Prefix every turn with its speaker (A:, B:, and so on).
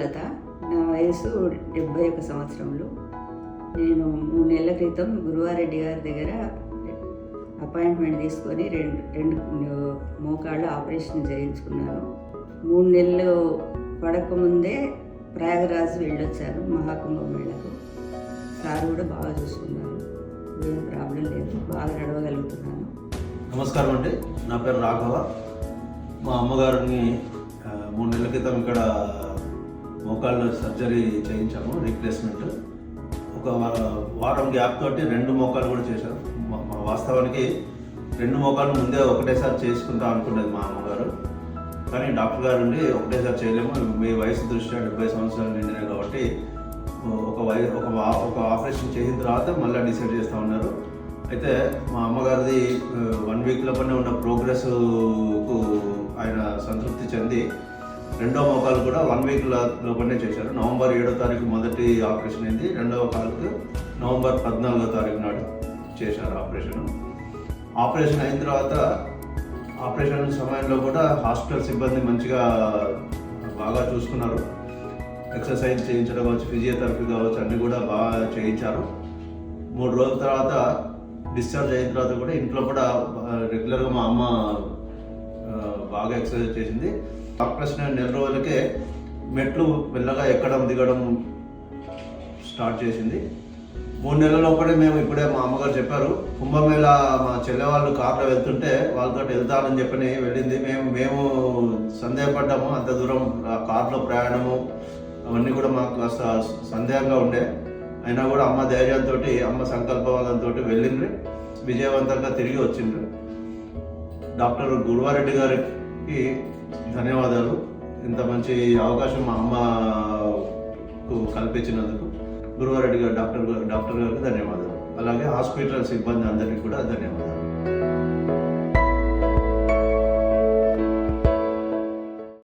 A: సుమలత. నా వయసు 71 సంవత్సరములు. నేను 3 నెలల క్రితం గురువారెడ్డి గారి దగ్గర అపాయింట్మెంట్ తీసుకొని రెండు మోకాళ్ళ ఆపరేషన్ చేయించుకున్నాను. 3 నెలలు పడకముందే ప్రయాగరాజ్ వెళ్ళొచ్చాను మహాకుంభమేళకు. సార్ కూడా బాగా చూసుకున్నారు, ఏం ప్రాబ్లం లేదు, బాగా నడవగలుగుతున్నాను.
B: నమస్కారం అండి, నా పేరు రాఘవ. మా అమ్మగారిని 3 నెలల క్రితం ఇక్కడ మోకాళ్ళు సర్జరీ చేయించాము, రీప్లేస్మెంట్. ఒక వారం గ్యాప్ తోటి 2 మోకాళ్ళు కూడా చేశారు. వాస్తవానికి 2 మోకాళ్ళు ముందే ఒకటేసారి చేసుకుంటాం అనుకున్నది మా అమ్మగారు. కానీ డాక్టర్ గారు ఉండి ఒకటేసారి చేయలేము, మీ వయసు దృష్ట్యా 70 సంవత్సరాలు నిండినాయి కాబట్టి ఒక ఆపరేషన్ చేసిన తర్వాత మళ్ళీ డిసైడ్ చేస్తూ ఉన్నారు. అయితే మా అమ్మగారిది 1 వీక్ లోపలనే ఉన్న ప్రోగ్రెస్కు ఆయన సంతృప్తి చెంది 2వ మోకాలు కూడా 1 వీక్ లోపలనే చేశారు. నవంబర్ 7వ తారీఖు మొదటి ఆపరేషన్ అయింది, 2వ కాలుకు నవంబర్ 14వ తారీఖు నాడు చేశారు ఆపరేషన్ అయిన తర్వాత ఆపరేషన్ సమయంలో కూడా హాస్పిటల్ సిబ్బంది మంచిగా బాగా చూసుకున్నారు. ఎక్సర్సైజ్ చేయించడం కావచ్చు, ఫిజియోథెరపీ కావచ్చు, అన్నీ కూడా బాగా చేయించారు. 3 రోజుల తర్వాత డిశ్చార్జ్ అయిన తర్వాత కూడా ఇంట్లో కూడా రెగ్యులర్గా మా అమ్మ బాగా ఎక్సర్సైజ్ చేసింది. ఆపరేషన్ అయిన 4 రోజులకే మెట్లు మెల్లగా ఎక్కడం దిగడం స్టార్ట్ చేసింది. 3 నెలల లోపలే ఇప్పుడే మా అమ్మగారు చెప్పారు, కుంభమేళ మా చెల్లె వాళ్ళు కార్లో వెళ్తుంటే వాళ్ళతో వెళ్తానని చెప్పని వెళ్ళింది. మేము సందేహపడ్డాము, అంత దూరం కార్లో ప్రయాణము అవన్నీ కూడా మాకు కాస్త సందేహంగా ఉండే. అయినా కూడా అమ్మ ధైర్యంతో, అమ్మ సంకల్పవాదంతో వెళ్ళిండ్రు, విజయవంతంగా తిరిగి వచ్చిండ్రు. డాక్టర్ గురువారెడ్డి గారికి ధన్యవాదాలు, ఇంత మంచి అవకాశం మా అమ్మకు కల్పించినందుకు గురువారెడ్డి గారు డాక్టర్ గారికి ధన్యవాదాలు. అలాగే హాస్పిటల్ సిబ్బంది అందరికీ కూడా ధన్యవాదాలు.